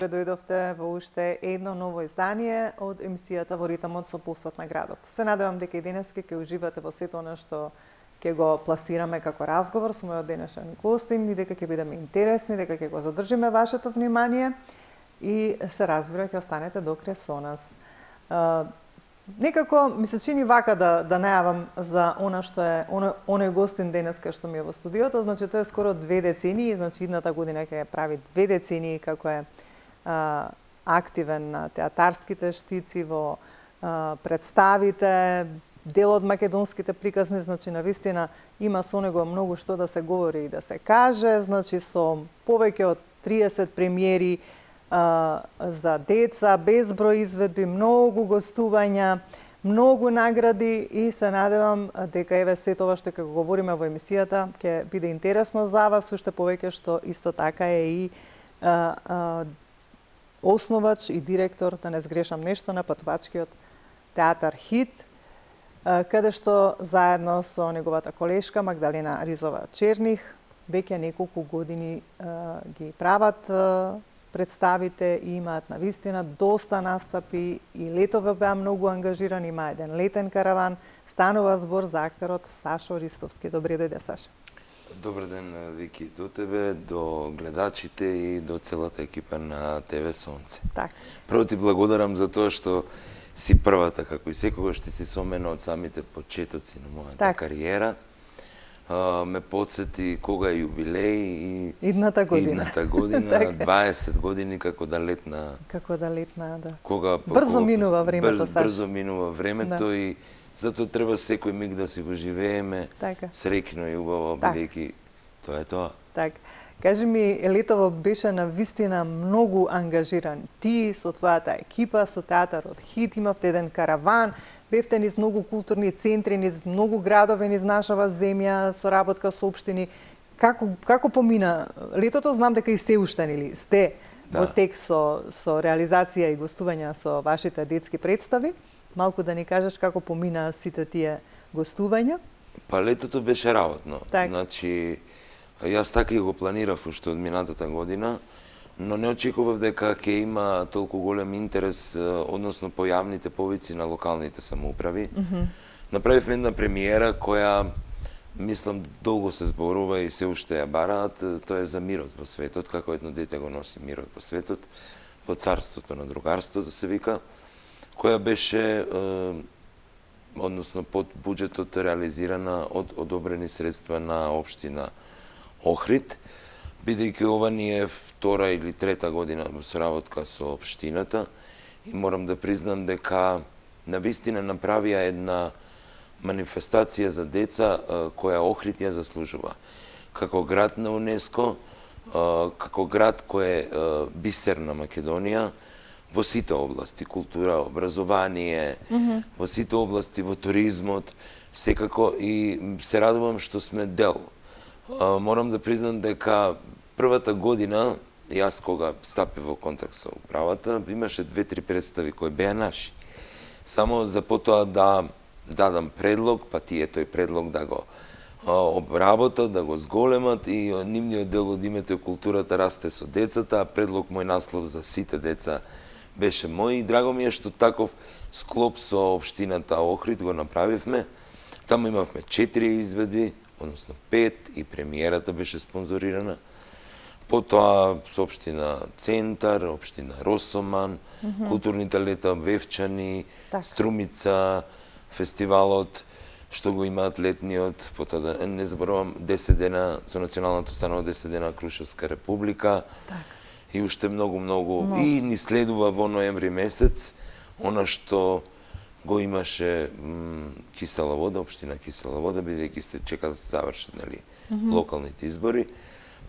добре дојдовте во уште едно ново издание од емисијата Во ритмот со пулсот на градот. Се надевам дека и денеска ќе уживате во сето она што ќе го пласираме како разговор со мојот денешен гостин и дека ќе бидеме интересни, дека ќе го задржиме вашето внимание и се разбира ќе останете до крај со нас. Некако ми се чини вака да најавам за она што е оној гостин денеска што ми е во студиото, значи тоа е скоро 2 децении, значи идната година ќе прави 2 децении како е активен на театарските штици во представите, дел од македонските приказни, значи навистина има со него многу што да се говори и да се каже, значи со повеќе од 30 премиери за деца, безброј изведби, многу гостувања, многу награди и се надевам дека еве сето ова што ќе го говориме во емисијата ќе биде интересно за вас, уште повеќе што исто така е и основач и директор, да не сгрешам нешто, на патувачкиот театар Хит, каде што заедно со неговата колешка Магдалена Ризова Черних веќе неколку години ги прават представите и имаат навистина доста настапи и летове беа многу ангажирани, има еден летен караван. Станува збор за актерот Сашо Ристовски. Добре дојде, Саша. Добар ден, Вики, до тебе, до гледачите и до целата екипа на ТВ Сонце. Так. Прво ти благодарам за тоа што си првата, како и секогаш ти си со мене од самите почетоци на мојата кариера. Ме подсети кога е јубилеј и идната година, 20 години како да летна. Како да летна, да. Кога брзо минува времето, Саша. Брзо минува времето и затоа треба секој миг да си го живееме среќно и убаво, бидејќи тоа е тоа. Така. Кажи ми, летово беше навистина многу ангажиран. Ти со твојата екипа, со театарот Хит, имавте еден караван, бевте низ многу културни центри, низ многу градови низ нашава земја, соработка со општини. Како помина летото? Знам дека и се уште нели сте во тек со реализација и гостувања со вашите детски представи. Малку да ни кажеш како помина сите тие гостувања? Па летото беше работно. Значи, јас така и го планирав уште од минатата година, но не очекував дека ќе има толку голем интерес, односно појавните повици на локалните самоуправи. Направивме една премиера која, мислам, долго се зборува и се уште ја бараат, тоа е за мирот во светот, како едно дете го носи мирот во светот, во царството на другарството се вика, која беше, односно под буџетот реализирана од одобрени средства на општина Охрид, бидејќи ова ни е втора или трета година во соработка со општината и морам да признам дека навистина направија една манифестација за деца која Охрид ја заслужува. Како град на УНЕСКО, како град кој е бисер на Македонија, во сите области, култура, образование, во сите области, во туризмот, секако и се радувам што сме дел. Морам да признам дека првата година, јас кога стапив во контакт со управата, имаше 2-3 представи кои беа наши. Само за потоа да дадам предлог, па тие тој предлог да го обработат, да го зголемат и нивниот дел од името и културата расте со децата, а предлог мој наслов за сите деца беше мој и драго ми е што таков склоп со општината Охрид го направивме. Таму имавме 4 изведби, односно 5 и премиерата беше спонзорирана. Потоа со општина Центар, општина Росоман, културните лета Вевчани, Струмица, фестивалот што го имаат летниот, потоа да не заборавам 10 дена со националната установа 10 дена Крушевска република. И уште многу и ни следува во ноември месец она што го имаше Кисела Вода, општина Кисела Вода, бидејќи се чека да се завршат локалните избори,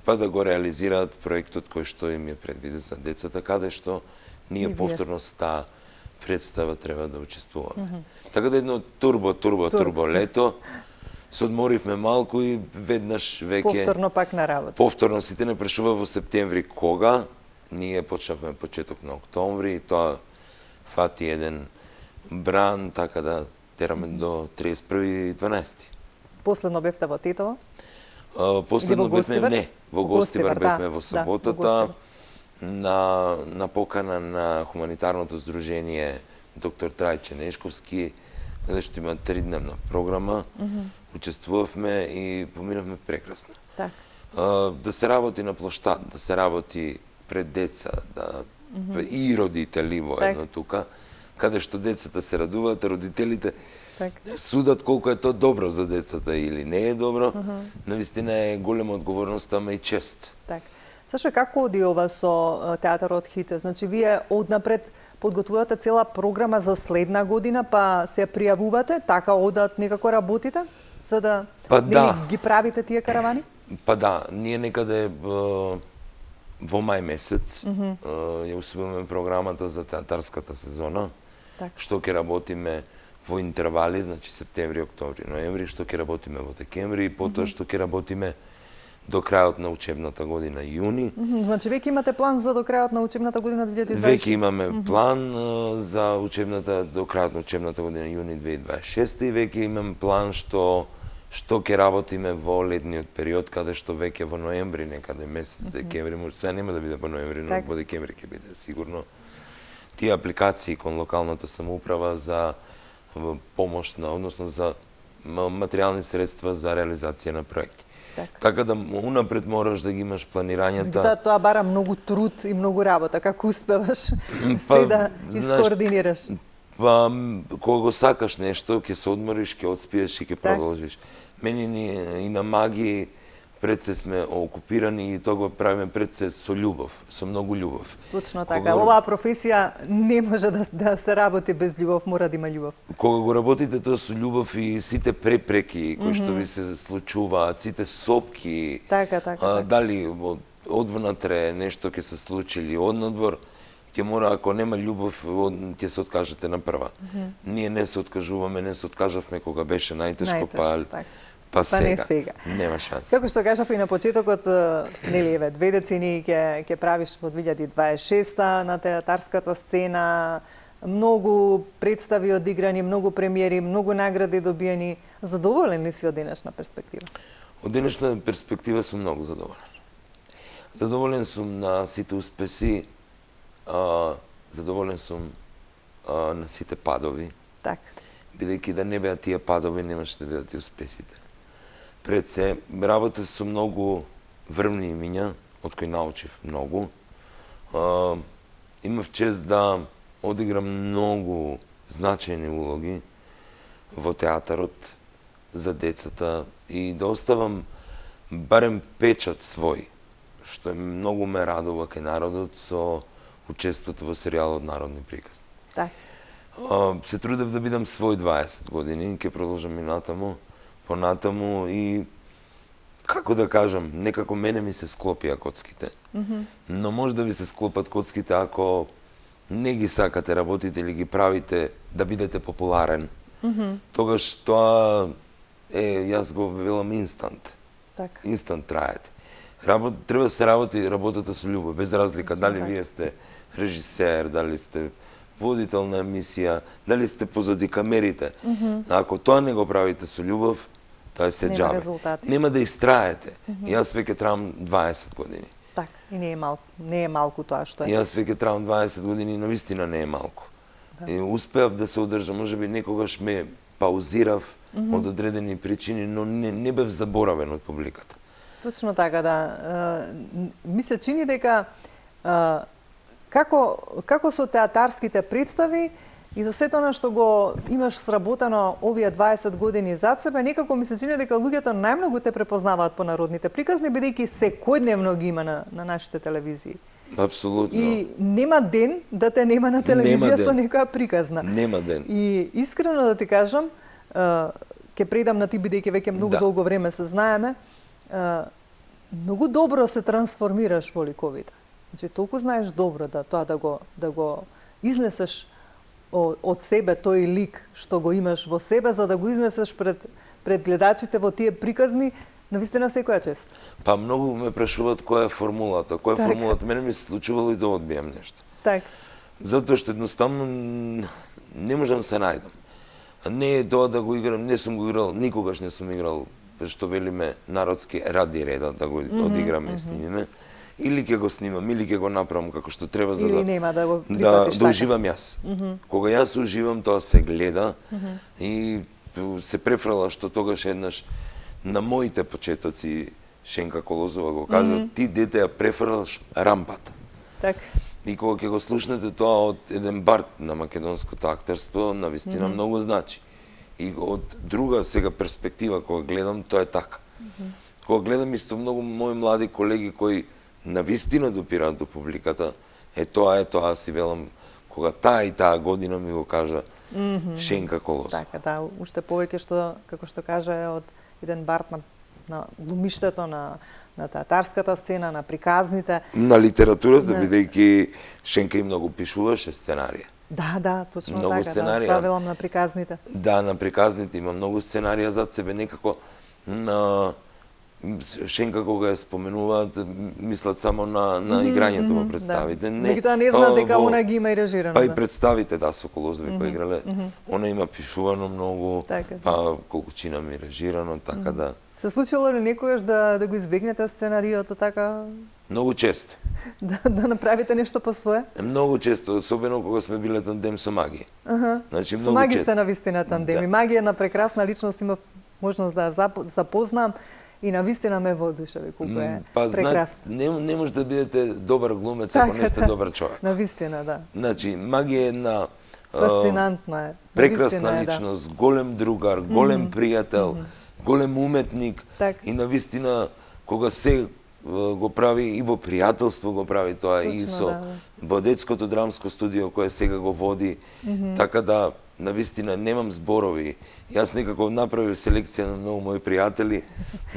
па да го реализираат проектот кој што им е предвиден за децата, каде што ние повторно со таа представа треба да учествуваме. Така да едно турбо лето, се одморивме малку и веднаш веќе повторно пак на работа. Повторно сите не прашува во септември кога, ние почнавме почеток на октомври и тоа фати еден бран, така да тераме до 31.12. Последно бевте во Тетово? Последно бевме, не, во Гостивар бевме во саботата. на покана на хуманитарното здружение доктор Трајче Нешковски, каде што има 3-дневна програма. Учествувавме и поминавме прекрасно. Да се работи на плоштад, да се работи пред деца, и родители воедно тука, каде што децата се радуваат, родителите судат колку е тоа добро за децата или не е добро. Навистина е голема одговорност, ама и чест. Саша, како оди ова со театарот Хите? Значи, вие однапред подготвувате цела програма за следна година, па се пријавувате, така одат некако работите, за да ги правите тие каравани? Па да, ние некаде во мај месец ја усвоиме програмата за театарската сезона, што ќе работиме во интервали, значи септември, октомври, ноември, што ќе работиме во декември и потоа што ќе работиме до крајот на учебната година јуни. Значи веќе имате план за до крајот на учебната година 2026? Веќе имаме план за до крајот на учебната година јуни 2026 и веќе имаме план што ќе работиме во летниот период, каде што веќе во ноември, некаде месец декември, може сега нема да биде во ноември, но во декември ќе биде сигурно. Тие апликации кон локалната самоуправа за помошна, односно за материјални средства за реализација на проекти. Така да унапред мораш да ги имаш планирањата. Тоа бара многу труд и многу работа. Како успеваш се да искоординираш? Па, кога го сакаш нешто, ќе се одмориш, ќе одспиеш и ќе продолжиш. Мене и на Маги пред се сме окупирани и тоа го правиме пред се со љубов, со многу љубов. Точно така. Оваа професија не може да се работи без љубов, мора да има љубов. Кога го работите тоа со љубов и сите препреки кои што ви се случуваат, сите сопки, дали одвнатре нешто ќе се случи или однадвор, ќе мора, ако нема љубов, ќе се откажете на прва. Ние не се откажуваме, не се откажавме кога беше најтешко, па сега. Нема шанс. Како што кажав и на почетокот, нели еве, 2 децени ќе правиш во 2026 на театарската сцена, многу представи одиграни, многу премиери, многу награди добиени. Задоволен ли си од денешна перспектива? Од денешна перспектива сум многу задоволен. Задоволен сум на сите успеси, задоволен сум на сите падови. Бидејќи да не беа тие падови, немаше да бидат и успесите. Пред се, работев со многу врвни имиња, од кои научив многу. Имав чест да одиграм многу значајни улоги во театарот за децата и да оставам барем печат свој, што многу ме радува кај народот со учеството во серијалот Народни приказни. Се трудев да бидам свој 20 години, ќе продолжам и натаму, понатаму и, како да кажам, некако мене ми се склопија коцките. Но може да ви се склопат коцките ако не ги сакате работите или ги правите да бидете популарен. Тогаш тоа јас го велам инстант. Инстант траете. Треба да се работи работата со љубов, без разлика дали вие сте режисер, дали сте водител на емисија, дали сте позади камерите. Ако тоа не го правите со љубов, тоа е се џабе. Нема да истраете. Јас веќе требам 20 години. И не е малку тоа што е. Јас веќе требам 20 години, но вистина не е малку. И успеав да се одржам, можеби некогаш ме паузирав од одредени причини, но не бев заборавен од публиката. Точно така, да. Ми се чини дека како со театарските представи и со сето она што го имаш сработено овие 20 години зад себе, некако ми се чини дека луѓето најмногу те препознаваат по народните приказни, бидејќи секојдневно ги има на нашите телевизии. Апсолутно. И нема ден да те нема на телевизија со некоја приказна. Нема ден. И искрено да ти кажам, ќе предам на ти, бидејќи веќе многу долго време се знаеме, многу добро се трансформираш во ликовите. Значи, толку знаеш добро да го изнесеш од себе тој лик што го имаш во себе, за да го изнесеш пред гледачите во тие приказни, навистина секоја чест. Па многу ме прашуваат која е формулата. Која е формулата? Мене ми се случувало и да одбијам нешто. Затоа што едноставно не можам да се најдам. Не е тоа да го играм, не сум го играл, никогаш не сум играл, што велиме народски ради реда да го одиграме и снимиме. или ќе го снимам, или ќе го направам како што треба за или нема да го прифатиш да уживам јас. Кога јас уживам, тоа се гледа и се префрала што тогаш еднаш на моите почетоци Шенка Колозова го кажа, ти дете ја префрлаш рампата. Так. И кога ќе го слушнете тоа од еден бард на македонското актерство, навистина многу значи. И од друга сега перспектива кога гледам, тоа е така. Кога гледам исто многу мои млади колеги кои навистина допираат до публиката, тоа си велам кога таа и таа година ми го кажа Шенка Колозова. Така, да, уште повеќе што како што кажа е од еден бард на глумиштето, на театарската сцена, на приказните. На литературата, бидејќи Шенка и многу пишуваше сценарија. Да, точно многу така, сценарија. Да, велам на приказните. Да, на приказните има многу сценарија зад себе, некако Шенка кога ја споменуваат, мислат само на играњето во представите. Меѓутоа не знаат дека она ги има и режирано. Па и представите, да, со Колозови кои играле, она има пишувано многу, па колкучина ми режирано, така да. Се случило ли некогаш да го избегнете сценариото така? Многу често. Да направите нешто по свое? Многу често, особено кога сме биле тандем со Маги. Значи со Маги сте навистина тандем. И Маги е една прекрасна личност, има можност да ја запознам и навистина ме воодушеви колку е прекрасно. Не може да бидете добар глумец ако не сте добар човек. Навистина, да. Значи, Маги е една фасцинантна е. Прекрасна личност, голем другар, голем пријател, голем уметник и навистина кога се го прави и во пријателство го прави тоа и со во детското драмско студио кое сега го води, така да навистина немам зборови. Јас некако направив селекција на многу мои пријатели,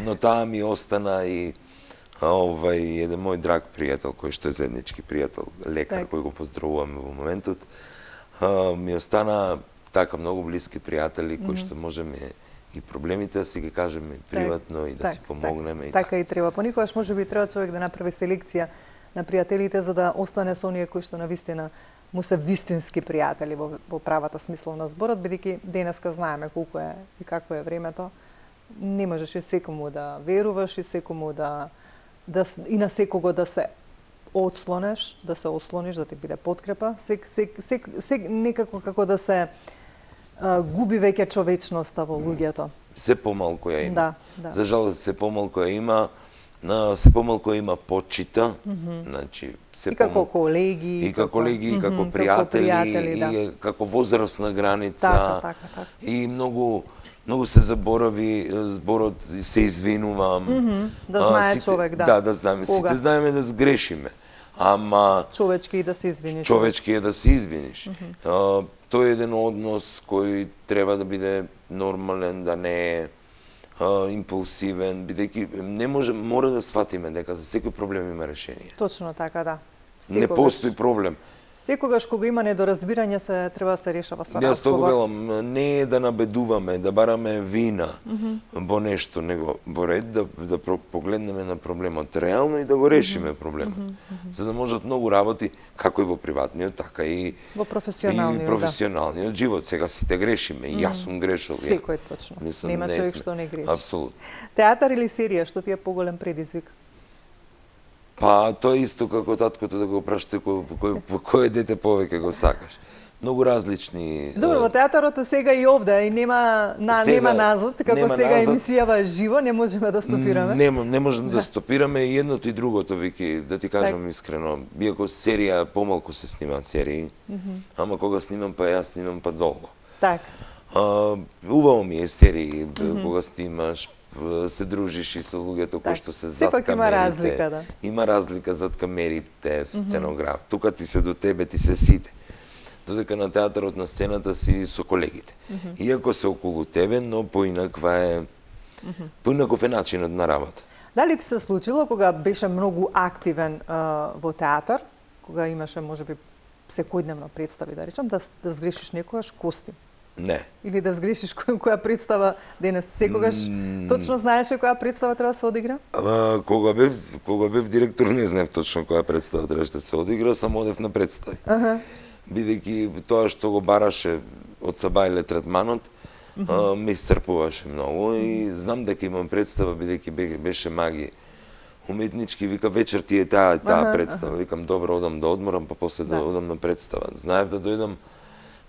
но таа ми остана и еден мој драг пријател кој што е заеднички пријател, лекар кој го поздравуваме во моментот, ми остана така многу блиски пријатели кои што можеме и проблемите да си ги кажеме приватно и да си помогнеме. Така и треба. Понекогаш можеби треба човек да направи селекција на пријателите за да остане со оние кои што навистина му се вистински пријатели во правата смисла на зборот, бидејќи денеска знаеме колку е и какво е времето. Не можеш и секому да веруваш и секому и на секого да се отслонеш, да се ослониш, да ти биде подкрепа, некако како да се губи веќе човечноста во луѓето. Се помалку ја има. Да. За жалост се помалку ја има, се помалку има почита, значи се и како колеги, и како колеги, и како пријатели, и како возрастна граница. Така. И многу се заборави зборот се извинувам. Да знае човек, да. Да знаеме. Сите знаеме да сгрешиме. Ама човечки да се извиниш. Човечки е да се извиниш. Тој е еден однос кој треба да биде нормален, да не е импулсивен, бидејќи мора да сфатиме дека за секој проблем има решение. Точно така, да. Не постои проблем. Секогаш кога има недоразбирање се треба да се решава со разговор. Јас тоа го велам, не е да набедуваме, да бараме вина во нешто, него во ред да погледнеме на проблемот реално и да го решиме проблемот. За да можат многу работи, како и во приватниот, така и во професионалниот живот. Сега сите грешиме, и јас сум грешил. Секој точно. Нема човек што не греши. Апсолутно. Театар или серија, што ти е поголем предизвик? Па, тоа е исто како таткото да го прашате кој дете повеќе го сакаш. Многу различни. Добро, во театарот сега и овде и нема назад, како сега емисијава живо, не можеме да стопираме. Не можеме да стопираме и едното и другото, Вики, да ти кажам искрено. Иако серија помалку се снимаат серии, ама кога снимам па јас снимам па долго. Така. Убаво ми е серии кога снимаш, се дружиш и со луѓето кои што се зад камерите. Сепак има разлика, да. Има разлика зад камерите, со сценограф. Тука ти се до тебе, ти се сите. Додека на театарот, на сцената си со колегите. Иако се околу тебе, но поинаков е начинот на работа. Дали ти се случило кога беше многу активен во театар, кога имаше можеби секојдневно представи, да речам, да сгрешиш некојаш костим? Не. Или да сгрешиш која представа денес секогаш точно знаеше која представа треба да се одигра? Кога бев директор не знаев точно која представа треба да се одигра, само одев на представи. Бидејќи тоа што го бараше од Сабајле третманот ме исцрпуваше многу и знам дека имам представа бидејќи беше Маги уметнички, вика вечер ти е таа представа. Викам добро, одам да одморам, па после да одам на представа. Знаев да дојдам,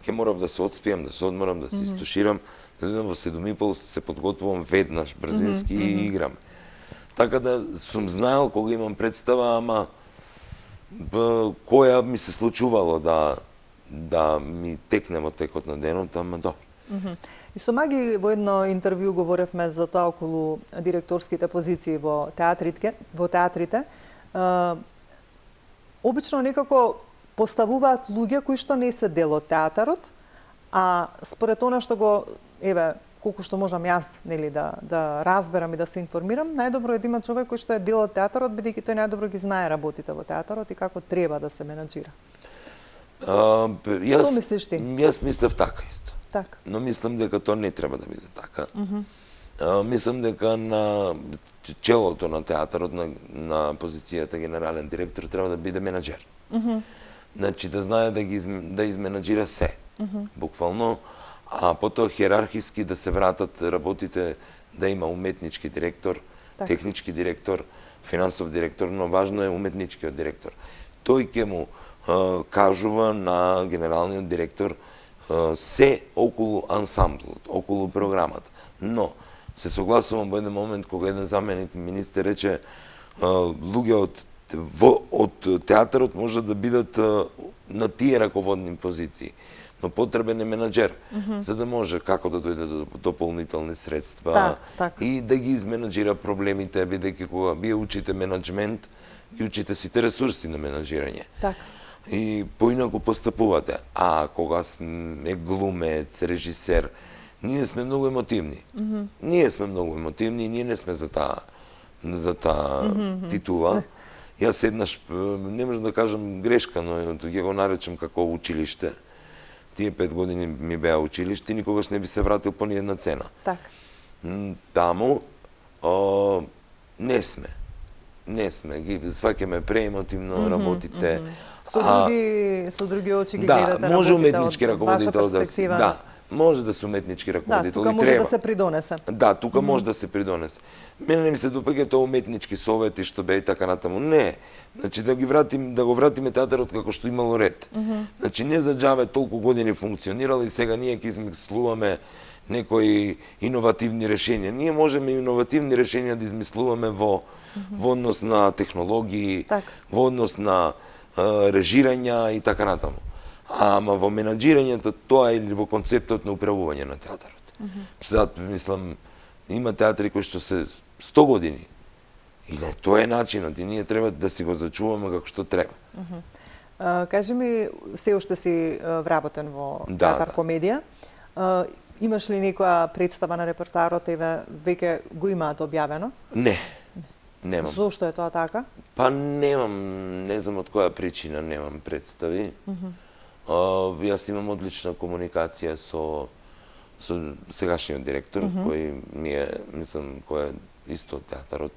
ќе морав да се одспијам, да се одморам, да се истуширам, да дојдам во 7:30, се подготвувам веднаш, брзински и играм. Така да сум знаел кога имам представа, ама која ми се случувало да ми текне во текот на денот, ама добро. И со Маги во едно интервју говоревме за тоа околу директорските позиции во театрите. Обично некако поставуваат луѓе кои што не се дел од театарот, а според она што го, колку што можам јас, нели, да разберам и да се информирам, најдобро е да има човек кој што е дел од театарот, бидејќи тој најдобро ги знае работите во театарот и како треба да се менаџира. Што мислиш ти? Јас мислев така исто. Так. Но мислам дека тоа не треба да биде така. Мислам дека на челото на театарот, на позицијата генерален директор, треба да биде менаџер. Значи да знае да изменаџира се, буквално, а потоа хиерархиски да се вратат работите, да има уметнички директор, технички директор, финансов директор, но важно е уметничкиот директор. Тој ќе му кажува на генералниот директор се околу ансамблот, околу програмата. Но се согласувам во еден момент кога еден заменик министер рече луѓе од театарот може да бидат на тие раководни позиции, но потребен е менаџер, за да може како да дојде до дополнителни средства и да ги изменаџира проблемите, бидејќи кога вие учите менаџмент, ги учите сите ресурси на менаџирање. И поинаку постапувате. А кога сме глумец, режисер, ние сме многу емотивни. Ние сме многу емотивни и ние не сме за таа титула. Јас еднаш, не можам да кажам грешка, но ќе го наречам како училиште. Тие 5 години ми беа училиште и никогаш не би се вратил по ни една цена. Таму не сме. Ги сваќаме преемотивно работите. Со други очи ги гледате работите. Може уметнички раководител да си. Може да се уметнички раководител. Тука може да се придонесе. Тука може да се придонесе. Мене не ми се допаѓа тоа уметнички совети што беа и така натаму. Не. Значи да го вратиме театарот како што имало ред. Значи не за џаве толку години функционирал и сега ние ќе измислуваме некои иновативни решенија. Ние можеме иновативни решенија да измислуваме во однос на технологии, во однос на режирања и така натаму. Ама во менаџирањето тоа е или во концептот на управување на театарот. Сега мислам, има театри кои што се 100 години. И тоа е начинот и ние треба да си го зачуваме како што треба. Кажи ми, се уште си вработен во театар комедија. Имаш ли некоја представа на репертоарот, веќе го имаат објавено? Не. Немам. Зошто е тоа така? Па немам, не знам од која причина немам представи. Јас имам одлична комуникација со сегашниот директор, кој ми е, мислам, кој е исто од театарот,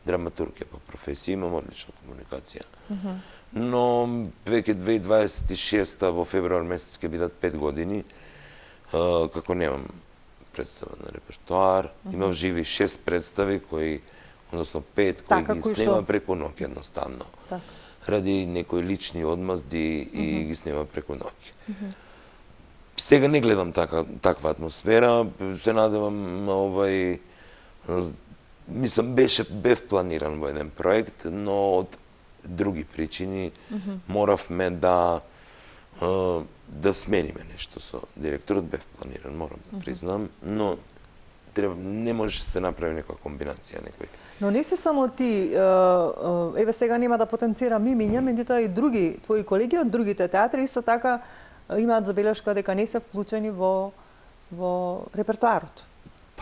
драматург е по професија, имам одлична комуникација. Но веќе 2026 во февруар месец ќе бидат 5 години, како немам представа на репертоар, имам живи 6 представи кои, односно 5 кои ги снема преку ноќ едноставно. Ради некои лични одмазди и ги снема преку ноќ. Сега не гледам таква атмосфера, се надевам мислам бев планиран во еден проект, но од други причини моравме да смениме нешто со директорот, бев планиран, морам да признам, но не може да се направи некоја комбинација некој. Но не се само ти, сега нема да потенцирам имиња, меѓутоа и други твои колеги од другите театри исто така имаат забелешка дека не се вклучени во репертоарот.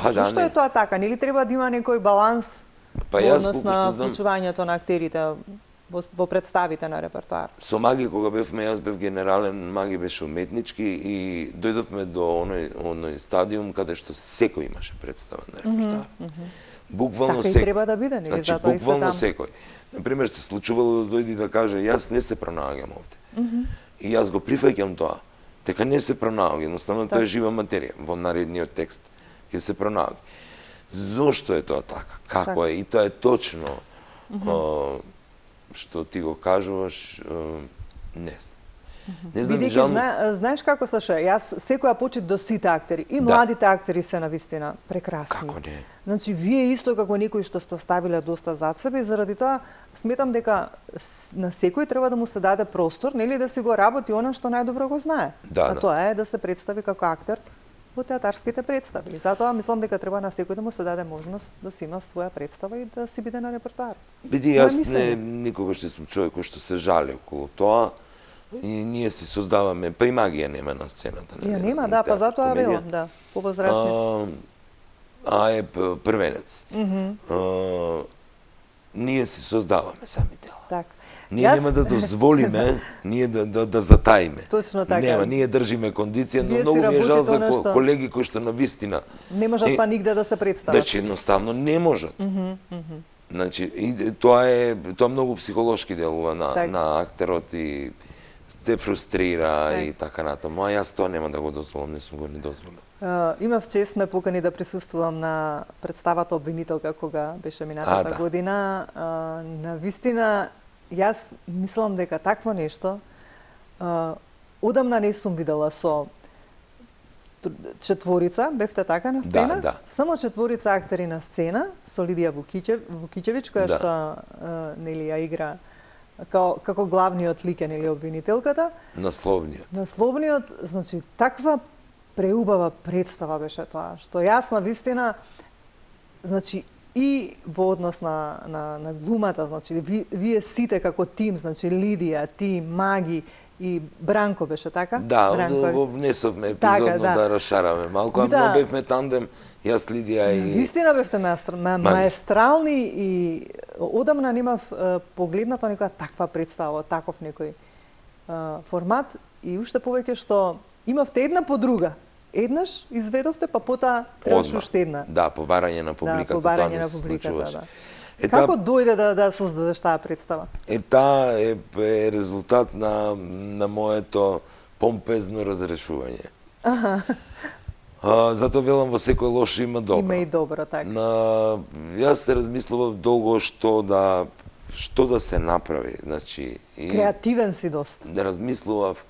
Зошто е тоа така? Нели треба да има некој баланс во однос на вклучувањето на актерите во представите на репертоар? Со Маги, кога бевме, јас бев генерален, Маги беше уметнички и дојдовме до оној стадиум каде што секој имаше представа на репертоар. Буквално секој. Така и треба да биде, нели? Значи, буквално секој. Например, се случувало да дојде да каже, јас не се пронаоѓам овде. И јас го прифаќам тоа, дека не се пронаоѓа, едноставно тоа е жива материја, во наредниот текст ќе се пронаоѓа. Зошто е тоа така? Како е? И тоа е точно што ти го кажуваш, не знам. Не знам, знаеш како Саша, јас секоја почит до сите актери, и младите актери се навистина прекрасни. Како не? Значи, вие исто како некои што сте оставиле доста зад себе, и заради тоа сметам дека на секој треба да му се даде простор, нели, да си го работи она што најдобро го знае. А тоа е да се представи како актер во театарските представи. Затоа мислам дека треба на секој да му се даде можност да си има своја представа и да си биде на репертоарот. Биди, јас никогаш не сум човек кој што се жали околу тоа. И ние си создаваме, па и магија нема на сцената. Ја нема, да, па затоа велам, да, повозрастни. Е првенец. Ние си создаваме сами дела. Так. Ние нема да дозволиме, ние да затаиме. Точно така. Нема, ние држиме кондиција, но многу ми е жал за колеги кои што навистина не можат па нигде да се представат. Значи едноставно не можат. Значи тоа е многу психолошки делува на актерот и те фрустрира и така натаму, а јас тоа нема да го дозволам, не сум го ни дозволил. Имав чест ме покани да присуствувам на представата Обвинителка кога беше минатата година. На вистина, јас мислам дека такво нешто одамна не сум видела со четворица, бевте така на сцена? Да. Само четворица актери на сцена, со Лидија Вукичевич, која што нели ја игра како главниот лик е, нели, обвинителката. Насловниот, значи, таква преубава представа беше тоа, што јас на вистина, значи, и во однос на глумата, значи, вие сите како тим, значи, Лидија, ти, Маги и Бранко беше така? Да, го внесовме епизодно да расшараме малку, а бевме тандем, јас, Лидија и... Вистина бевте маестрални и одамна немав погледнато некоја таква представа, таков некој формат и уште повеќе што имавте една по друга. Еднаш изведовте, па потоа требаше уште една. Да, побарање на публиката, тоа не се случуваше. Како дојде да создадеш таа представа? Таа е резултат на моето помпезно разрешување. Затоа велам, во секој лошо има добро. Има и добро, така. Јас се размислував долго што да се направи, значи... Креативен си доста. Да размислував.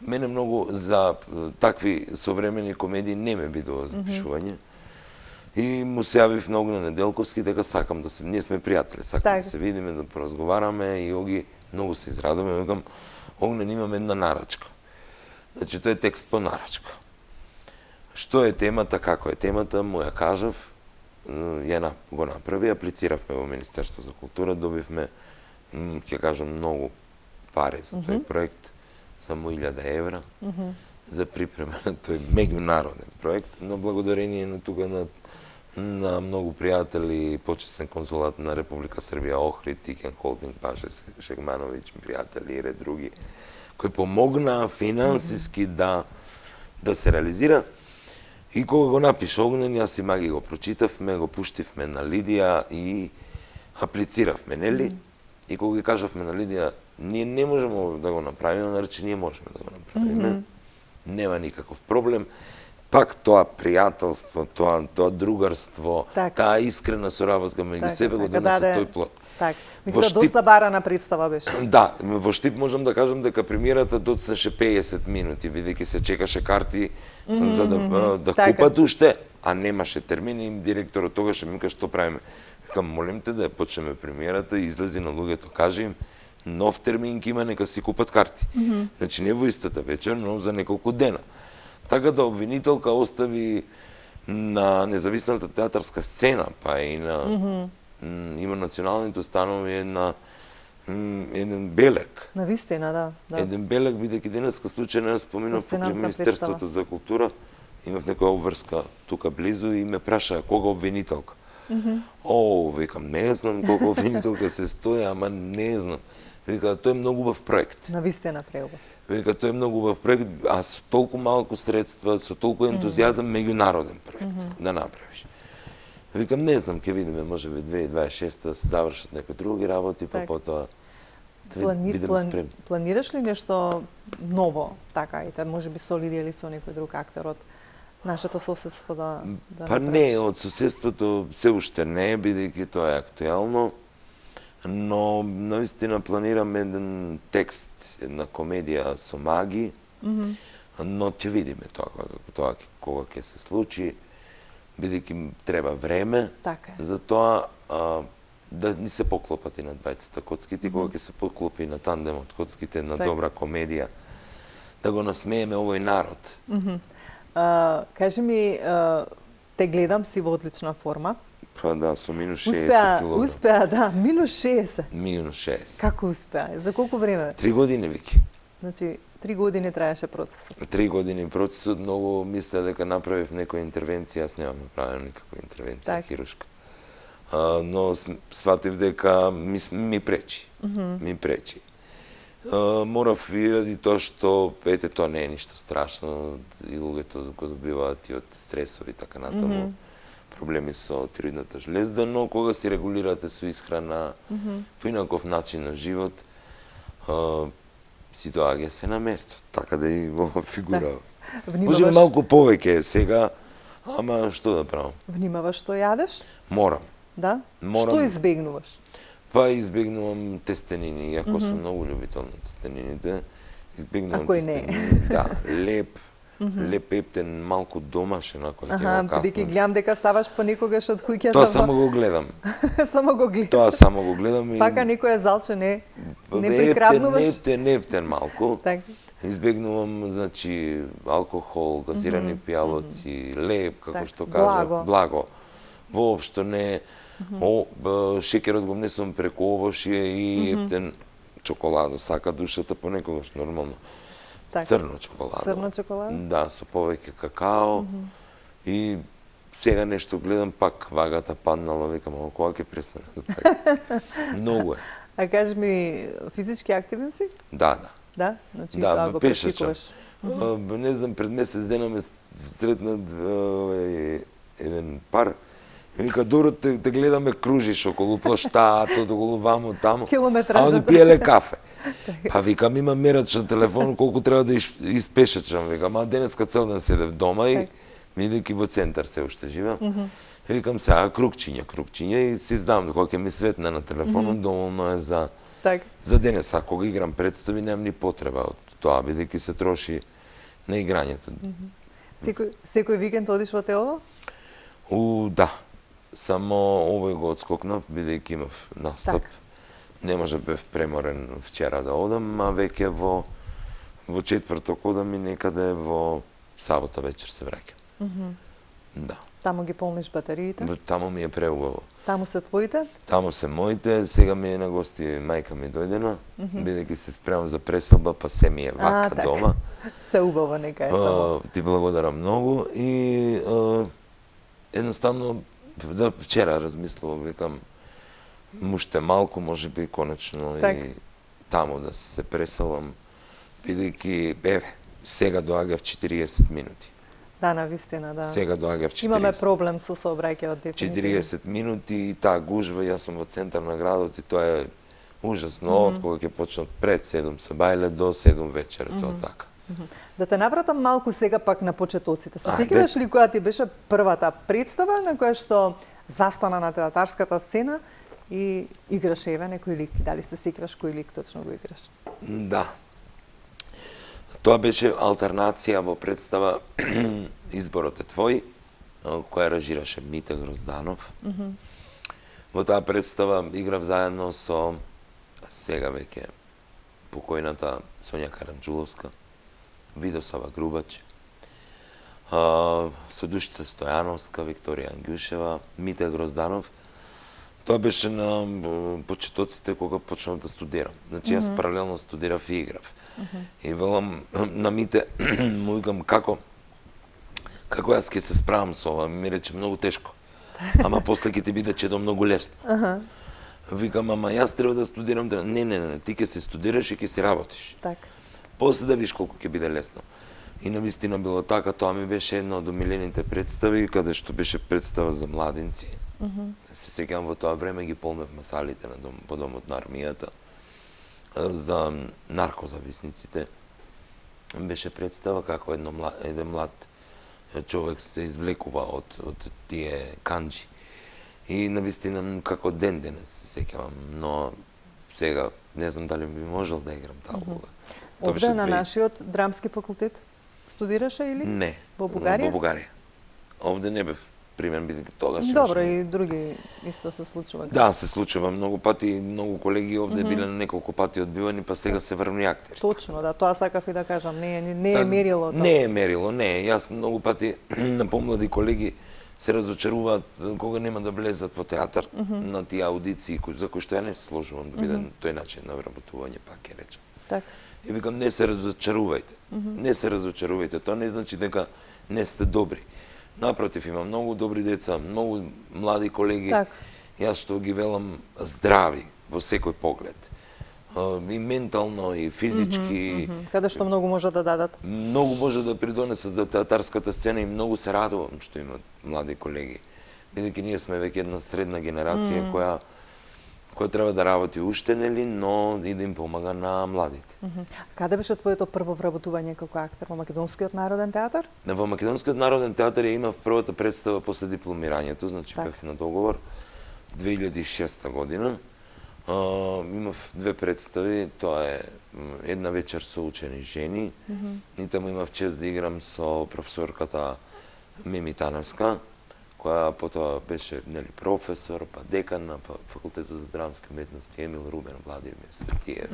Мене многу за такви современи комедии не ме бидува запишување. И му се јавив на Огне Неделковски дека сакам да се... Ние сме пријатели, сакам да се видиме, да поразговараме и Оги многу се израдуваме. Викам, Огнен, имам една нарачка. Значи, тој е текст по нарачка. Што е темата, како е темата, му ја кажав, ја го направи, аплициравме во Министерство за култура, добивме, ќе кажам, многу пари за тој проект, само 1000 евра, за припрема на тој меѓународен проект, но благодарение на тука на многу пријатели, почесен конзулат на Република Србија, Охрид, Тикен Холдинг, Паше Шегмановиќ, пријатели и ред други, кои помогнаа финансиски да се реализира. И кога го напиша Огнен, јас и Маги го прочитавме, го пуштивме на Лидија и аплициравме, нели? И кога ги кажавме на Лидија, ние не можеме да го направиме, нарече ние можеме да го направиме. Нема никаков проблем. Пак тоа пријателство, тоа другарство, таа искрена соработка меѓу себе го донесе тој плод. Мислам, доста барана представа беше. Да, во Штип можам да кажам дека премиерата доцнеше 50 минути, бидејќи се чекаше карти за да купат уште, а немаше термини, директорот тогаш ми вика што правиме. Викам, молим те да ја почнеме премиерата, излези на луѓето, кажи им, нов термин ќе има, нека си купат карти. Значи не во истата вечер, но за неколку дена. Така да Обвинителка остави на независната театарска сцена, па и на има националните установи еден белег. На вистина, да. Еден белег, бидејќи денеска случајно јас споминав покрај Министерството за култура, имав некоја обврска тука близу и ме праша кога Обвинителка. Викам, не знам колку Обвинителка се стои, ама не знам. Вика, тој е многу убав проект. На вистина преубав. Вика, тој е многу убав проект, а со толку малку средства, со толку ентузијазам, меѓународен проект да направиш. Викам, не знам, ќе видиме, може би 2026 да се завршат некои други работи, па потоа да бидеме спремни. Планираш ли нешто ново, така, и може би со Лидија или со некој друг актер од нашето соседство да Па не, од соседството се уште не, бидејќи тоа е актуелно. Но наистина планирам еден текст, една комедија со маги, но ќе видиме тоа кога ќе се случи, бидејќи треба време за тоа да ни се поклопат и на двајцата коцките, кога ќе се поклопи на тандемот коцките, една добра комедија, да го насмееме овој народ. Кажи ми, те гледам си во одлична форма. Па да, со минус 60 килограм. Успеа, да, минус 60. Минус 60. Како успеа? За колку време? 3 години, Вики. Значи, 3 години траеше процесот. 3 години процесот, многу мисля дека направив некоја интервенција, јас немам направено никаква интервенција хируршка. Но сватив дека ми пречи. Ми пречи. Морав и ради тоа што, ете, тоа не е ништо страшно, и луѓето го добиваат и од стресови, така натаму, проблеми со тироидната железда, но кога си регулирате со исхрана, по инаков начин на живот, си доаѓа се на место, така да и во фигурава. Може ли малку повеќе сега, ама што да правам? Внимаваш што јадеш? Морам. Да? Што избегнуваш? Па избегнувам тестенини, иако сум многу љубител на тестенините. Избегнувам тестенини. Да, леп ептен, малку домашен, ако ќе го каснам. Бидејќи гледам дека ставаш понекогаш од куќата. Тоа само го гледам. Само го гледам. Тоа само го гледам и пака никоја залче не прикраднуваш. Ептен малку. Избегнувам, значи, алкохол, газирани пијалоци, леп, како што кажа, благо. Воопшто не, шеќерот го внесувам преку овошје и ептен чоколадо. Сака душата понекогаш, нормално. Црно чоколадо. Црно чоколадо? Да, со повеќе какао. И сега нешто гледам, пак вагата паднала, викам, кога ќе престане да прави. Многу е. А кажи ми, физички активен си? Да. Да? Значи тоа го практикуваш? Не знам, пред месец дена ме сретнат еден пар. Вика, добро те гледаме кружиш околу плаштаат, околу ваму, таму. А они пиеле кафе. Па викам, има мерач на телефон колку треба да испешачам. Викам, а денеска цел ден седев дома и бидејќи во центар се уште живеам. Викам, сега крукчиња и си знам кога ќе ми светне на телефонот, доволно е за денес. А кога играм представи, немам ни потреба од тоа, бидејќи се троши на играњето. Секој викенд одиш во Теово? Да. Само овој го отскокнав, бидејќи имав настап. Не може бев преморен вчера да одам, а веќе во четврток одам и некаде во сабота вечер се враќам. Да. Таму ги полниш батериите? Таму ми е преубаво. Таму се твоите? Таму се моите. Сега ми е на гости мајка ми дојдена, бидејќи се спремам за преселба, па се ми е вака дома. Се убаво, нека е само. Ти благодарам многу и едноставно вчера размислувам, викам, уште малку, може би конечно и таму да се преселам, бидејќи, сега доаѓа в 40 минути. Да, навистина, да. Сега доаѓа в 40. Имаме проблем со сообраќајот, дефинитивно. 40 минути и таа гужва, јас сум во центар на градот и тоа е ужасно, од кога ќе почнат пред 7 сабајле до 7 вечер, тоа така. Да те навратам малку сега пак на почетоците. Се сеќаваш ли која ти беше првата представа на која што застана на театарската сцена и играш некој лик? Дали се сеќаваш кој лик точно го играш? Да. Тоа беше алтернација во представа Изборот е твој, која ражираше Мите Грозданов. Во таа представа играв заедно со сега веќе покојната Сонја Каранџуловска, Видосава Грубач, со Душица Стојановска, Викторија Ангјушева, Мите Грозданов. Тоа беше на почетоците кога почнав да студирам. Значи, јас паралелно студирав и играв. И велам на Мите, му викам, како јас ќе се справам со ова? Ми рече, многу тешко. Ама после ќе ти биде чедо многу лесно. Викам, ама јас треба да студирам. Не, ти ќе се студираш и ќе си работиш. После да видиш колку ќе биде лесно. И навистина било така, тоа ми беше една од омилените представи, каде што беше представа за младинци. Се сеќавам, во тоа време ги полневме салите по домот на армијата за наркозависниците. Беше представа како еден млад човек се извлекува од тие канџи И навистина како ден денес се сеќавам, но сега не знам дали би можел да играм таа улога. Овде на нашиот драмски факултет студираше или? Не. Во Бугарија? Во Бугарија. Овде не бев примен, бидејќи тогаш. Добро, и други исто се случува. Да, се случува многу пати, многу колеги овде биле на неколку пати одбивани, па сега се врвни актери. Точно, да, тоа сакав и да кажам, не е мерило тоа. Не е мерило, не. Јас многу пати на помлади колеги се разочаруваат кога нема да влезат во театар на тие аудиции за кои што ја не се сложувам да биде тој начин на вработување, пак ќе речам. Така. И викам, не се разочарувајте. Не се разочарувајте. Тоа не значи дека не сте добри. Напротив, има многу добри деца, многу млади колеги. Так. Јас што ги велам здрави во секој поглед. И ментално, и физички. Каде што многу може да дадат. Многу може да придонесат за театарската сцена и многу се радувам што имат млади колеги. Бидејќи ние сме веќе една средна генерација која треба да работи уште, нели, но и да им помага на младите. Каде беше твоето прво вработување како актер во Македонскиот народен театар? Во Македонскиот народен театар ја имав првата представа после дипломирањето, значи бев на договор 2006 година. Имав две представи, тоа е една вечер со учени жени, и таму имав чест да играм со професорката Мими Таневска, која потоа беше, нели, професор, па декан на факултетот за драмски уметности Емил Рубен Владимир Светиев.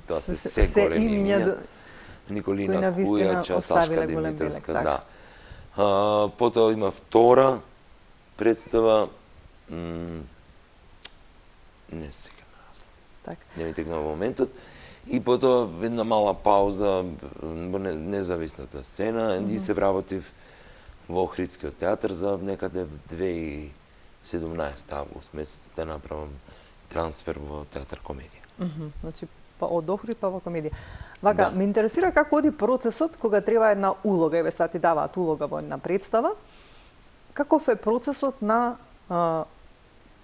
Тоа се големи имиња. Николина Кујача, Сашка Димитровска, да. Потоа има втора представа, не сега не ми текнува моментот, и потоа една мала пауза во независната сцена и се вработив во Охридскиот театар за некаде 2017 август месец да направам трансфер во театар комедија. Значи, па од Охрид па во комедија. Вака, ме интересира како оди процесот кога треба една улога, еве сега ти даваат улога во една представа. Каков е процесот на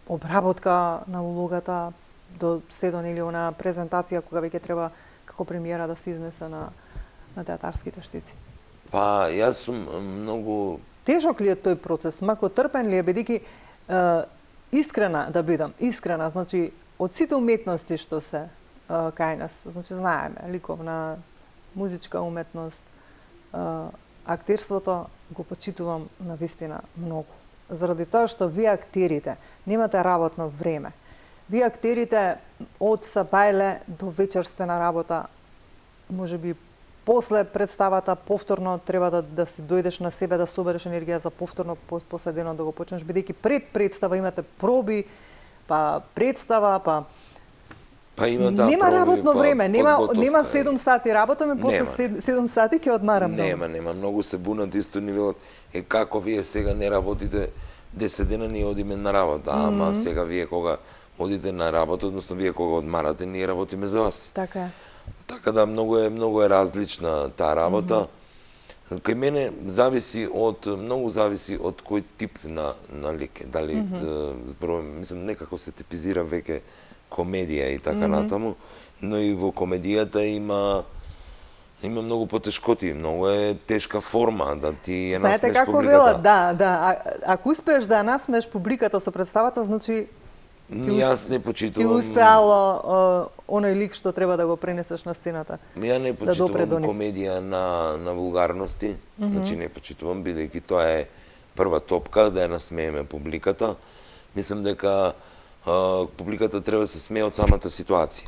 обработка на улогата до седон или она презентација кога веќе треба како премиера да се изнесе на театарските штици? Па, јас сум многу... Тежок ли е тој процес? Мако трпен ли е, бидејќи искрена да бидам, искрена, значи, од сите уметности што се кај нас, значи, знаеме, ликовна, музичка уметност, актерството го почитувам навистина многу. Заради тоа што вие актерите немате работно време. Вие актерите од сабајле до вечер сте на работа, можеби после представата повторно треба да си дојдеш на себе, да собереш енергија за повторно после денот да го почнеш, бидејќи пред представа имате проби, па представа, па има нема работно време, нема 7 сати работаме, после нема. 7 сати ќе одмарам. Нема, многу се бунат исто нивелот. Како вие сега не работите 10 дена, ние одиме на работа, ама сега вие кога одите на работа, односно вие кога одмарате, ние работиме за вас. Така е. Така да многу е различна таа работа. Кај мене многу зависи од кој тип на лик е. Дали зборувам, мислам, некако се типизира веќе комедија и така натаму, но и во комедијата има многу потешкоти, многу е тешка форма да ти ја насмееш публиката. Знаете како велат, да. Ако успееш да насмееш публиката со представата, значи Јас не почитувам... Ти успеало оној лик што треба да го пренесеш на сцената. Ја не почитувам комедија на вулгарности, значи не почитувам, бидејќи тоа е прва топка да ја насмееме публиката. Мислам дека публиката треба да се смее од самата ситуација.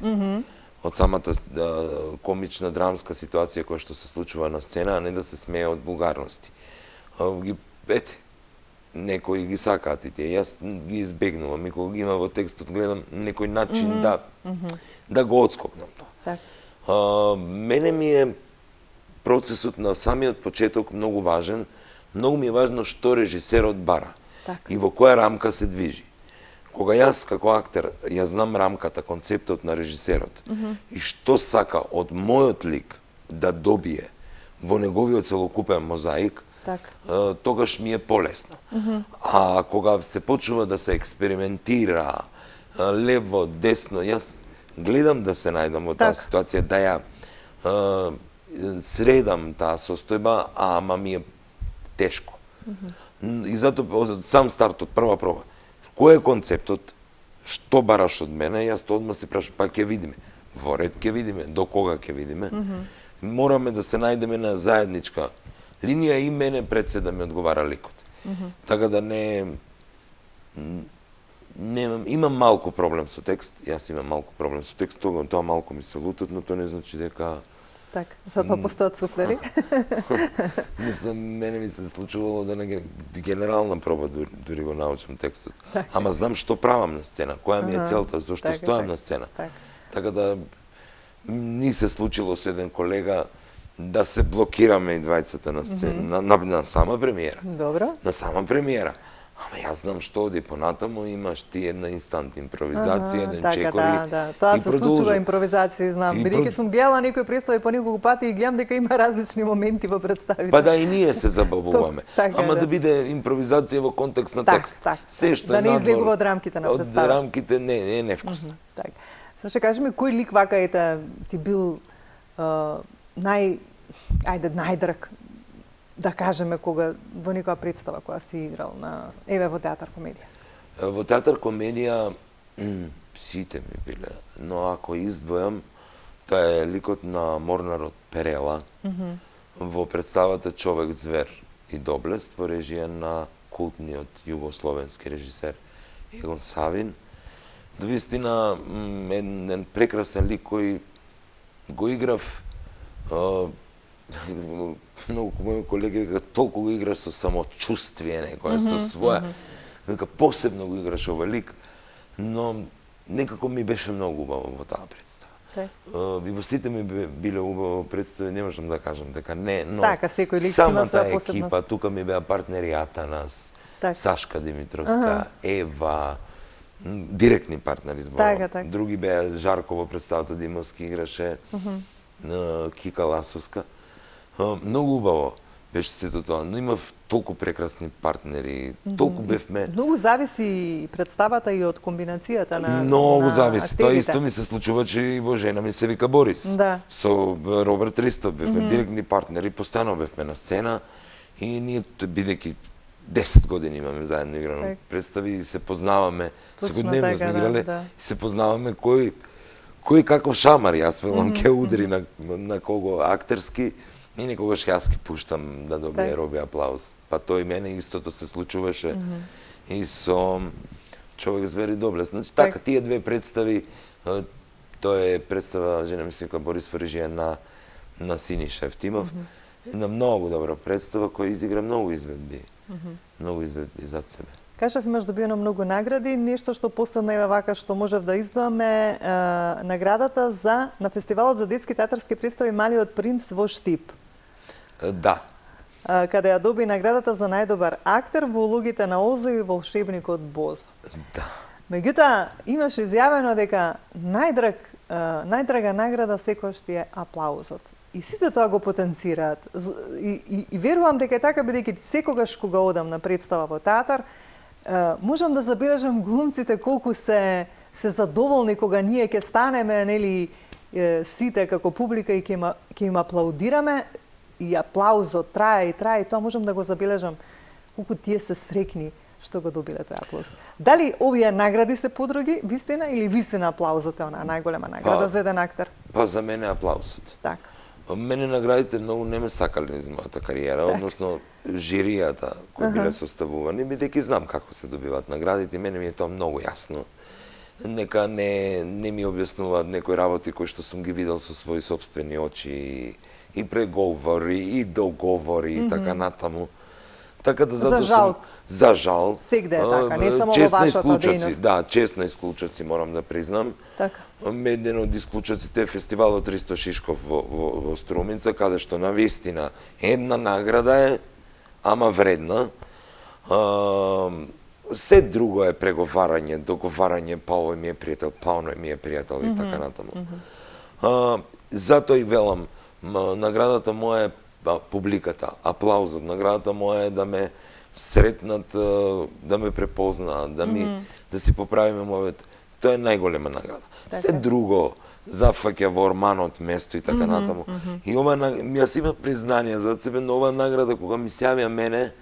Од самата комична драмска ситуација која што се случува на сцена, а не да се смее од вулгарности. Некои ги сакаат и тие. Јас ги избегнувам и кога ги има во текстот гледам некој начин да го отскокнам тоа. Мене ми е процесот на самиот почеток многу важен. Многу ми е важно што режисерот бара и во која рамка се движи. Кога јас како актер ја знам рамката, концептот на режисерот и што сака од мојот лик да добие во неговиот целокупен мозаик, тогаш ми е полесно. А кога се почнува да се експериментира лево, десно, јас гледам да се најдам во таа ситуација, да ја средам таа состојба, ама ми е тешко. И затоа сам старт од прва проба, Кој е концептот? Што бараш од мене? Јас тоа одма се прашам, па ќе видиме. Во ред ќе видиме, до кога ќе видиме. Мораме да се најдеме на заедничка линија и мене пред се да ми одговара ликот. Така да имам малку проблем со текст, јас имам малку проблем со текст, тоа малку ми се лутат, но тоа не значи дека... Така, затоа постојат суфлери? Мислам, мене ми се случувало да на генерална проба дури го научам текстот. Ама знам што правам на сцена, која ми е целта, зашто стојам на сцена. Така да ни се случило со еден колега да се блокираме и двајцата на сцена, на сама премиера. Добро. На сама премиера. Ама јас знам што оди понатаму, имаш ти една инстант импровизација, еден чекори. Да. Тоа се случува импровизација, знам. Бидејќи сум гледала некои представи по неколку пати и гледам дека има различни моменти во представите. Па да, и ние се забавуваме. Ама да биде импровизација во контекст на текст. Се што да не излегува од рамките на представа. Од рамките не е невкусно. Така. Саша, кажи ми, кој лик вака ти бил најдраг, да кажеме, кога во некоја представа која си играл на во театар комедија? Во театар комедија сите ми биле, но ако издвојам, тоа е ликот на Морнарот Перела во представата Човек, звер и доблест во режија на култниот југословенски режисер Егон Савин. Довистина еден прекрасен лик кој го играв. Многу мои колеги века толку го играш со самочувствие некоја, со своја, века посебно го играш овој лик, но некако ми беше многу убаво во таа представа. И во сите ми биле убаво представи, не можам да кажам дека не, но самата екипа, тука ми беа партнери Атанас, Сашка Димитровска, Ева, директни партнери зборувам. Други беа Жарко во представата Димовски играше, Кика Ласовска. Многу убаво беше сето тоа, но имав толку прекрасни партнери, толку бевме... Многу зависи представата и од комбинацијата на Многу зависи, тоа исто ми се случуваше и во Жена ми се вика Борис. Со Роберт Ристов бевме директни партнери, постојано бевме на сцена и ние, бидејќи 10 години имаме заедно играно представи и се познаваме, секојдневно сме играле, и се познаваме кој каков шамар, јас велам ке удри на кого актерски, и некогаш јас ки пуштам да добие Роби аплауз. Па тој мене истото се случуваше и со Човек, звер и доблест. Значи така, тие две представи, тоа е представа Жена ми се вика Борис во режија на Синиша Евтимов. Една многу добра представа која изигра многу изведби. Многу изведби зад себе. Кажав, имаш добиено многу награди, нешто што последно е вака што можев да издваме наградата на фестивалот за детски театарски представи Малиот принц во Штип. Да. Каде ја доби наградата за најдобар актер во улогите на Озо и волшебникот Бозо. Да. Меѓутоа, имаш изјавено дека најдрага награда секогаш ти е аплаузот. И сите тоа го потенцираат. И верувам дека е така, бидејќи секогаш кога одам на представа во театар, можам да забележам глумците колку се задоволни кога ние ќе станеме, нели, сите како публика и ќе им аплаудираме, и аплаузот трае и тоа можам да го забележам колку тие се срекни што го добиле тој аплауз. Дали овие награди се подруги, вистина, или вистина аплаузот е она најголема награда за еден актер? Па за мене аплаузот. Така. Мене наградите многу не ме сакале низ мојата кариера, односно жиријата кои биле составувани, бидејќи знам како се добиваат наградите, мене ми е тоа многу јасно. Нека не ми објаснуваат некои работи кои што сум ги видел со своји сопствени очи и преговори и договори и така натаму. Така да затоа сум за жал. Сегде е така, не само во вашата дејност. Да, чест на исклучоци морам да признам. Така. Еден од исклучоците е фестивалот Ристо Шишков во Струмица, каде што на вистина една награда е, ама вредна. Се друго е преговарање, договарање, па овој ми е пријател, па оној ми е пријател и така натаму. Затоа и велам, наградата моја е публиката, аплаузот, наградата моја е да ме сретнат, да ме препознаат, да си поправиме мојот. Тоа е најголема награда. Се друго зафаќа во орманот место и така натаму. И ова јас имам признание за себе, но оваа награда кога ми се јавија мене,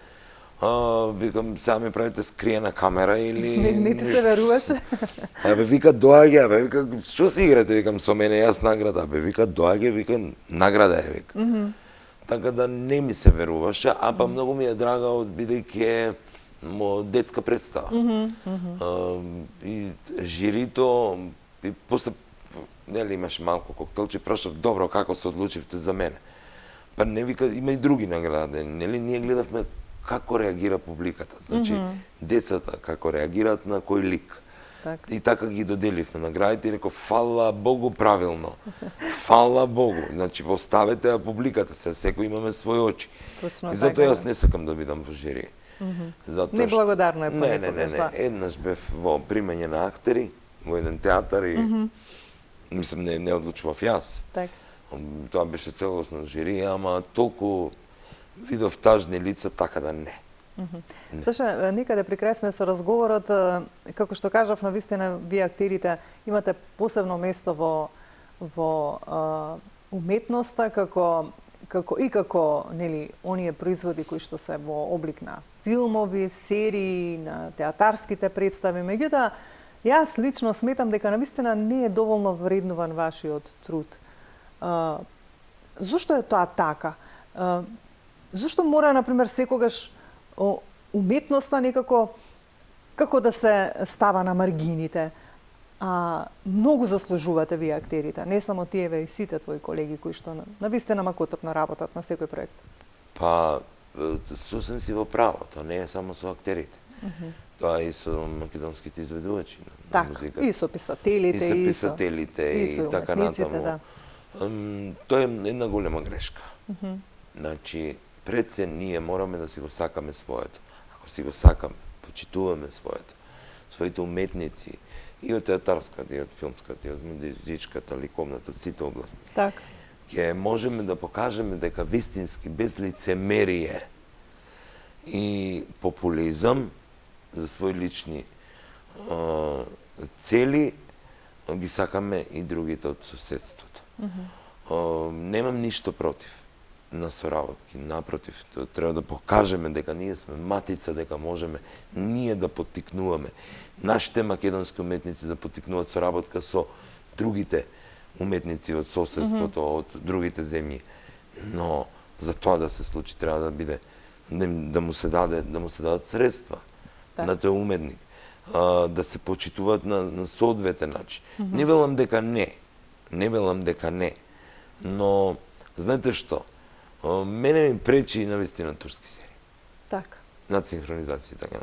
Викам, сега ми правите скриена камера или... Не ти се веруваше? Вика, доаѓа, вика, што си играте, викам, со мене, јас награда, вика, доаѓа, вика, награда е, вика. Така да не ми се веруваше, а па многу ми е драга бидејќи е детска представа. И жирито, и после, нели, имаш малку коктелче, прашав, добро, како се одлучивте за мене? Па не, вика, има и други награди, нели, ние гледавме како реагира публиката, значи, децата како реагираат на кој лик. И така ги доделивме наградите и реков, фала Богу правилно, фала Богу, значи, поставете ја публиката се, секој имаме своји очи. И затоа јас не сакам да бидам во жири. Неблагодарно е понекогаш, Не, еднаш бев во примање на актери, во еден театар и, мислам, не одлучував јас. Тоа беше целосно жири, ама толку видов тажни лица, така да не. Саша, некаде при крај сме со разговорот, како што кажав, навистина вие актерите имате посебно место во уметноста, како нели оние производи кои што се во облик на филмови, серии, на театарските представи. Меѓутоа, јас лично сметам дека навистина не е доволно вреднуван вашиот труд. Зошто е тоа така? Зошто мора, например, секогаш уметноста некако како да се става на маргините? Многу заслужувате вие актерите, не само тие, и сите твои колеги кои што навистина макоторно работат на секој проект. Па, сосем си во право, тоа не е само со актерите. Тоа и со македонските изведувачи на музиката. И со писателите, и така натаму. Тоа е една голема грешка. Значи, пред се ние мораме да си го сакаме своето. Ако си го сакаме, почитуваме своите уметници, и од театарската, и од филмската, и од музичката, ликовната, од сите области. Ќе можеме да покажеме дека вистински, без лицемерие и популизам за свои лични цели, ги сакаме и другите од соседството. Немам ништо против на соработки, напротив, треба да покажеме дека ние сме матица, дека можеме ние да поттикнуваме нашите македонски уметници да поттикнуваат соработка со другите уметници од соседството, од другите земји. Но за тоа да се случи треба да биде да му се дадат средства на тој уметник, да се почитуваат на соодветен начин. Не велам дека не, но знаете што? Мене ми пречи навистина турски серии. Така. Над синхронизација, така.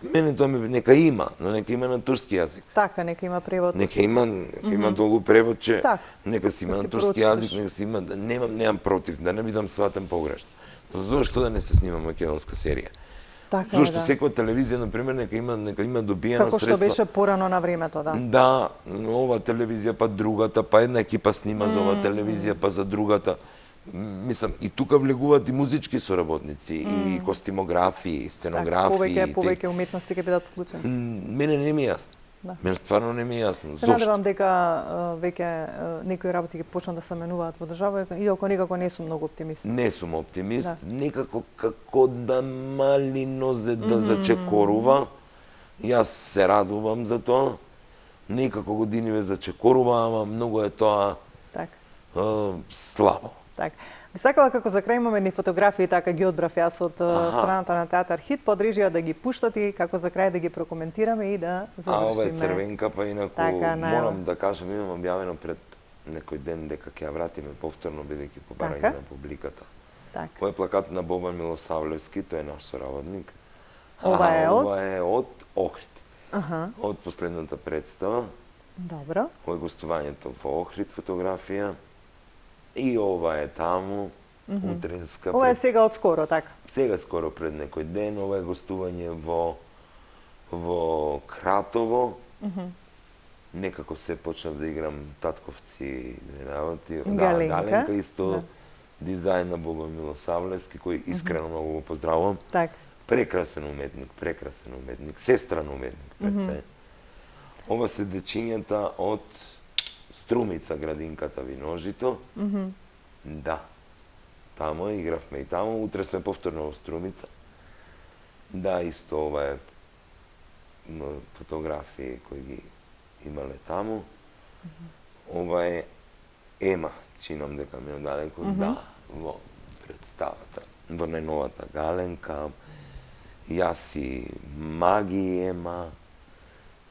Мене тоа нека има, но нека има на турски јазик. Така, нека има превод. Нека има долу превод, че нека си има на турски јазик, нека си има, немам против, да не бидам сватен погрешно. Но зошто да не се снима македонска серија? Зошто секоја телевизија, например, нека има добиена средства. Како што беше порано на времето, да. Да, ова телевизија, па другата, па една екипа снима за ова телевизија, па за другата. Мислам, и тука влегуваат и музички соработници, и костимографи, и сценографи. Повеќе уметности ќе бидат вклучени. Мене не ми е јасно. Мене стварно не ми е јасно. Се надевам дека веќе некои работи ќе почнат да се менуваат во држава, иако некако не сум многу оптимист. Не сум оптимист, некако како да мали нозе да зачекорува. Јас се радувам за тоа. Некако години ве зачекорува, ама многу е тоа слабо. Так. Би сакала како за крај имаме едни фотографии, така ги одбрав јас од страната на Театар Хит, под режија да ги пуштате и како за крај да ги прокоментираме и да завршиме. Ова е црвенка, па инаку морам да кажам, имам објавено пред некој ден дека ќе ја вратиме повторно, бидејќи по барање на публиката. Ова е плакат на Бобан Милосавлевски, тој е наш соработник. Ова е од Охрид. Од последната представа. Добро. Ова е гостувањето во Охрид фотографија. И ова е таму, утренска. Ова е сега од скоро, така? Сега скоро пред некој ден, ова е гостување во Кратово. Некако се почнав да играм татковци работи. Галенка, исто дизајн на Бобан Милосавлевски, кој искрено многу го поздравувам. Прекрасен уметник, сестран уметник, пред се. Ова се дечињата од Струмица, градинката Виножито. Да. Тамо игравме и тамо. Утре сме повторно во Струмица. Да, исто ова е фотографии кои ги имале таму. Ова е Ема, чинам дека ми оддалеку, да, во представата, во најновата галенка. Јас и Маги Ема,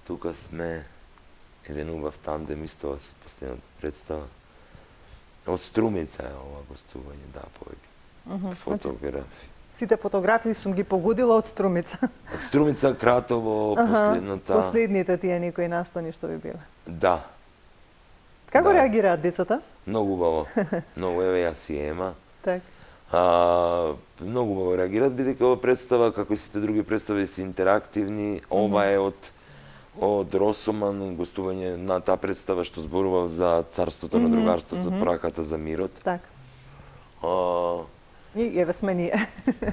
тука сме еден убав тандем исто во последната представа. Од Струмица е ова гостување, да, повеќе. Фотографи. Сите фотографии сум ги погодила од Струмица. Од Струмица, Кратово, последната. Последните тие некои настани што ви биле. Да. Како реагираат децата? Многу убаво. Многу, еве јас и Ема. Так. Многу убаво реагираат, бидејќи ова представа, како и сите други представи, се интерактивни. Ова е од Росоман, гостување на таа представа што зборува за царството на другарството, за пораката за мирот. Так. И еве сме ние.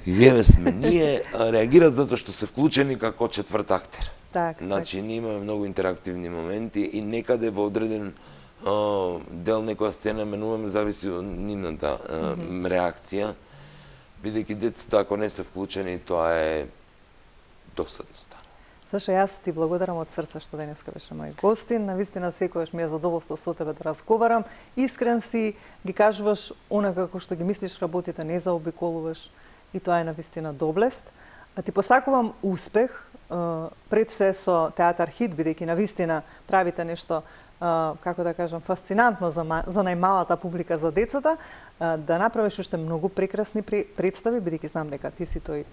И еве сме ние, реагираат затоа што се вклучени како четврт актер. Так. Значи, ние имаме многу интерактивни моменти и некаде во одреден дел некоја сцена менуваме, зависи од нивната реакција, бидејќи децата ако не се вклучени, тоа е досадно стано. Саша, јас ти благодарам од срце што денеска беше мој гостин. Навистина секогаш ми е задоволство со тебе да разговарам. Искрен си, ги кажуваш онака како што ги мислиш работите, не заобиколуваш и тоа е навистина доблест. А ти посакувам успех пред се со Театар Хит, бидејќи навистина правите нешто како да кажам, фасцинантно за најмалата публика, за децата, да направиш уште многу прекрасни представи, бидејќи знам дека ти си тој,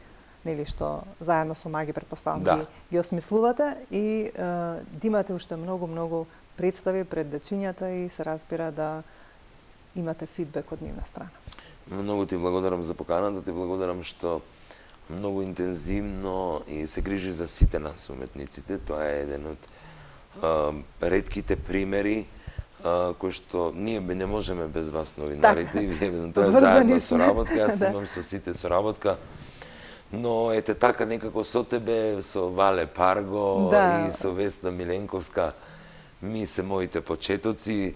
нели, што заедно со Маги претпоставам ги осмислувате и да имате уште многу представи пред дечињата и се разбира да имате фидбек од нивна страна. Многу ти благодарам за поканата, ти благодарам што многу интензивно и се грижи за сите нас уметниците. Тоа е еден од ретките примери кои што ние не можеме без вас, новинарите, тоа е заедно соработка, јас имам со сите соработка, но ете така некако со тебе, со Вале Парго и со Весна Миленковска, ми се моите почетоци,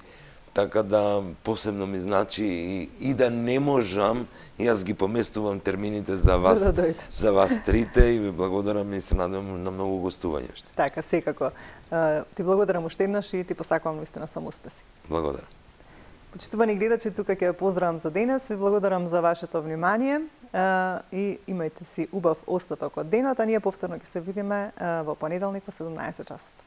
така да посебно ми значи и да не можам, јас ги поместувам термините за вас трите и ви благодарам и се надевам на многу гостување уште. Така, секако. Ти благодарам уште еднаш и ти посакувам наистина само успеси. Благодарам. Почитувани гледачи, тука ќе ве поздравам за денес, ви благодарам за вашето внимание и имајте си убав остаток од денот, а ние повторно ќе се видиме во понеделник во 17 часот.